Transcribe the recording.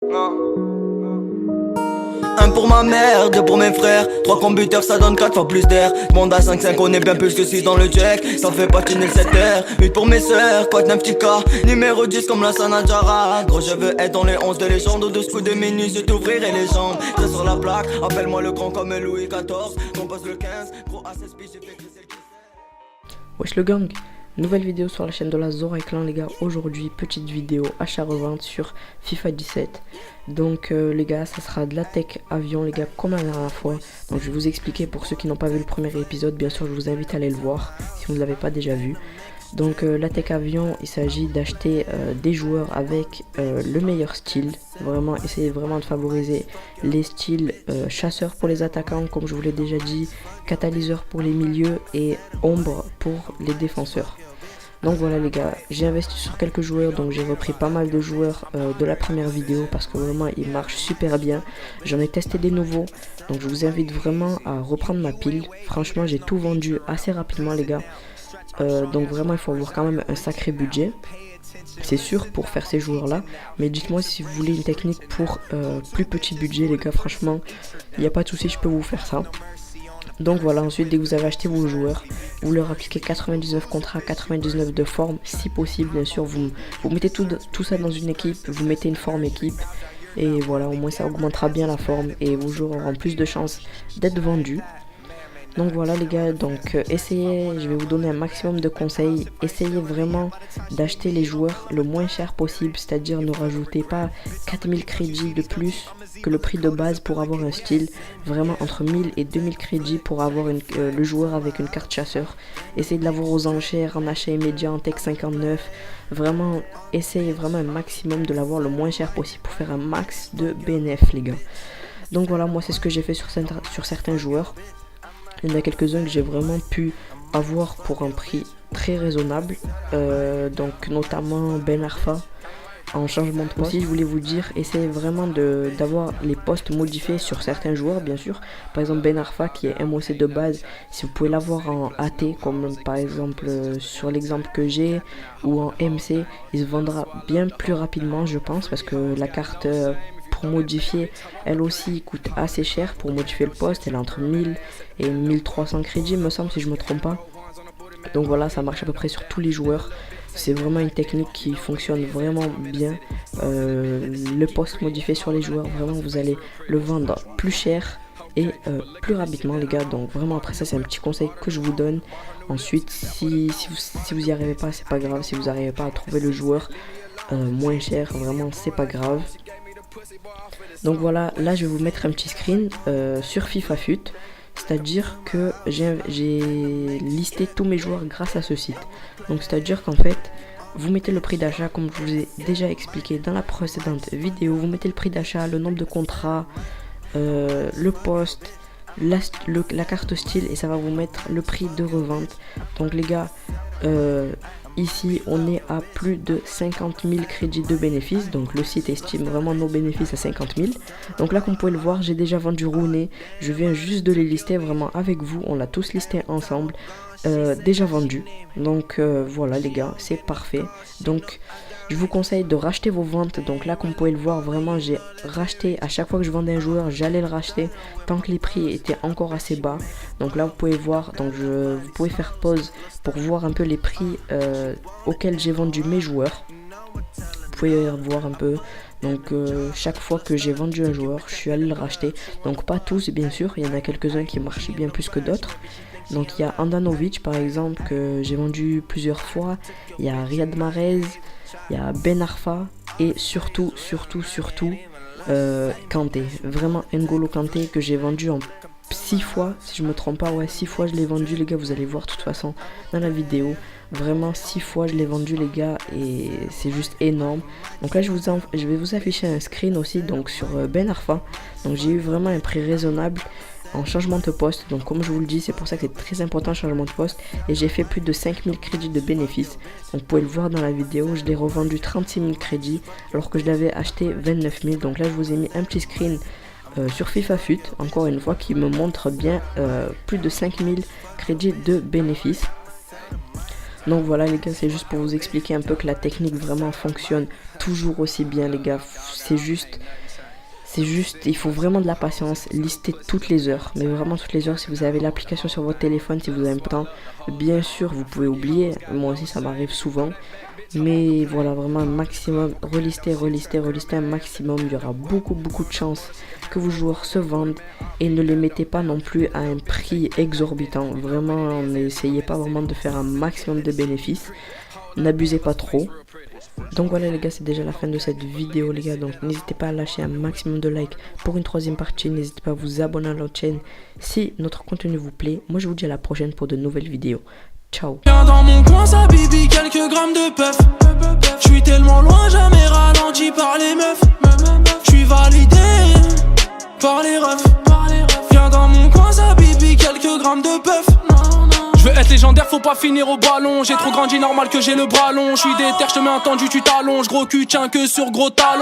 Un pour ma mère, deux pour mes frères. 3 computers ça donne 4 fois plus d'air. Monde à 5-5 on est bien plus que 6 dans le check. Ça fait patiner le 7R. 8 pour mes sœurs, quoi de 9 petits cas. Numéro 10 comme la Sanadjara. Gros je veux être dans les 11 de légende. Au 12 coups de minuit je t'ouvrirai les jambes. C'est sur la plaque, appelle-moi le grand comme Louis XIV. Compose le 15, gros à 16 piges j'ai fait crisser le 17. Wesh le gang, nouvelle vidéo sur la chaîne de la Zora et Clan les gars. Aujourd'hui petite vidéo achat-revente sur FIFA 17. Donc les gars, ça sera de la tech avion les gars comme la dernière fois. Donc je vais vous expliquer pour ceux qui n'ont pas vu le premier épisode. Bien sûr je vous invite à aller le voir si vous ne l'avez pas déjà vu. Donc la tech avion, il s'agit d'acheter des joueurs avec le meilleur style. Vraiment essayer vraiment de favoriser les styles chasseurs pour les attaquants comme je vous l'ai déjà dit, catalyseur pour les milieux et ombre pour les défenseurs. Donc voilà les gars, j'ai investi sur quelques joueurs, donc j'ai repris pas mal de joueurs de la première vidéo parce que vraiment ils marchent super bien. J'en ai testé des nouveaux, donc je vous invite vraiment à reprendre ma pile. Franchement j'ai tout vendu assez rapidement les gars. Donc vraiment il faut avoir quand même un sacré budget, c'est sûr, pour faire ces joueurs là. Mais dites-moi si vous voulez une technique pour plus petit budget les gars, franchement il n'y a pas de souci, je peux vous faire ça. Donc voilà, ensuite dès que vous avez acheté vos joueurs, vous leur appliquez 99 contrats, 99 de forme, si possible bien sûr, vous mettez tout ça dans une équipe, vous mettez une forme équipe, et voilà, au moins ça augmentera bien la forme, et vos joueurs auront plus de chances d'être vendus. Donc voilà les gars, donc essayez, je vais vous donner un maximum de conseils, essayez vraiment d'acheter les joueurs le moins cher possible, c'est-à-dire ne rajoutez pas 4000 crédits de plus que le prix de base pour avoir un style, vraiment entre 1000 et 2000 crédits pour avoir le joueur avec une carte chasseur. Essayez de l'avoir aux enchères, en achat immédiat, en Tech 59, vraiment essayez vraiment un maximum de l'avoir le moins cher possible pour faire un max de BNF les gars. Donc voilà, moi c'est ce que j'ai fait sur certains joueurs. Il y en a quelques-uns que j'ai vraiment pu avoir pour un prix très raisonnable, donc notamment Ben Arfa en changement de poste. Aussi je voulais vous dire, essayez vraiment d'avoir les postes modifiés sur certains joueurs bien sûr. Par exemple Ben Arfa qui est MOC de base, si vous pouvez l'avoir en AT comme par exemple sur l'exemple que j'ai, ou en MC, il se vendra bien plus rapidement je pense, parce que la carte pour modifier elle aussi coûte assez cher. Pour modifier le poste elle est entre 1000 et 1300 crédits me semble si je me trompe pas. Donc voilà, ça marche à peu près sur tous les joueurs. C'est vraiment une technique qui fonctionne vraiment bien. Le poste modifié sur les joueurs, vraiment vous allez le vendre plus cher et plus rapidement les gars. Donc vraiment après ça c'est un petit conseil que je vous donne. Ensuite si vous y arrivez pas, c'est pas grave. Si vous n'arrivez pas à trouver le joueur moins cher, vraiment c'est pas grave. Donc voilà, là je vais vous mettre un petit screen sur FIFA FUT. C'est-à-dire que j'ai listé tous mes joueurs grâce à ce site. Donc c'est-à-dire qu'en fait, vous mettez le prix d'achat comme je vous ai déjà expliqué dans la précédente vidéo. Vous mettez le prix d'achat, le nombre de contrats, le poste, la carte style, et ça va vous mettre le prix de revente. Donc les gars, ici on est à plus de 50 000 crédits de bénéfices. Donc le site estime vraiment nos bénéfices à 50 000. Donc là comme vous pouvez le voir, j'ai déjà vendu Rooney. Je viens juste de les lister vraiment avec vous. On l'a tous listé ensemble, déjà vendu. Donc voilà les gars, c'est parfait. Donc je vous conseille de racheter vos ventes. Donc là comme vous pouvez le voir, vraiment j'ai racheté à chaque fois que je vendais un joueur, j'allais le racheter tant que les prix étaient encore assez bas. Donc là vous pouvez voir, donc vous pouvez faire pause pour voir un peu les prix auxquels j'ai vendu mes joueurs. Vous pouvez voir un peu. Donc chaque fois que j'ai vendu un joueur, je suis allé le racheter. Donc pas tous bien sûr, il y en a quelques-uns qui marchaient bien plus que d'autres. Donc il y a Andanovic par exemple que j'ai vendu plusieurs fois. Il y a Riyad Mahrez, il y a Ben Arfa et surtout Kanté. Vraiment N'Golo Kanté que j'ai vendu en 6 fois, si je me trompe pas, ouais 6 fois je l'ai vendu les gars, vous allez voir de toute façon dans la vidéo. Vraiment 6 fois je l'ai vendu les gars, et c'est juste énorme. Donc là je vais vous afficher un screen aussi donc sur Ben Arfa. Donc j'ai eu vraiment un prix raisonnable en changement de poste. Donc comme je vous le dis, c'est pour ça que c'est très important le changement de poste, et j'ai fait plus de 5000 crédits de bénéfices. Donc vous pouvez le voir dans la vidéo, je l'ai revendu 36 000 crédits alors que je l'avais acheté 29 000. Donc là je vous ai mis un petit screen sur FIFA FUT, encore une fois, qui me montre bien plus de 5000 crédits de bénéfices. Donc voilà les gars, c'est juste pour vous expliquer un peu que la technique vraiment fonctionne toujours aussi bien les gars. C'est juste, il faut vraiment de la patience. Listez toutes les heures, mais vraiment toutes les heures. Si vous avez l'application sur votre téléphone, si vous avez le temps, bien sûr vous pouvez oublier. Moi aussi ça m'arrive souvent. Mais voilà, vraiment un maximum, relistez un maximum. Il y aura beaucoup de chances que vos joueurs se vendent et ne les mettez pas non plus à un prix exorbitant. Vraiment, n'essayez pas vraiment de faire un maximum de bénéfices. N'abusez pas trop. Donc voilà les gars, c'est déjà la fin de cette vidéo les gars. Donc n'hésitez pas à lâcher un maximum de likes pour une troisième partie. N'hésitez pas à vous abonner à notre chaîne si notre contenu vous plaît. Moi je vous dis à la prochaine pour de nouvelles vidéos. Ciao. Viens dans mon coin, ça bibi, quelques grammes de puff. J'suis tellement loin, jamais ralenti par les meufs. J'suis validé par les refs. Viens dans mon coin, ça bibi, quelques grammes de puff. J'veux être légendaire, faut pas finir au ballon. J'ai trop grandi, normal que j'ai le bras long. J'suis déter, j'te mets un tendu, tu t'allonges. Gros cul, tiens que sur gros talon.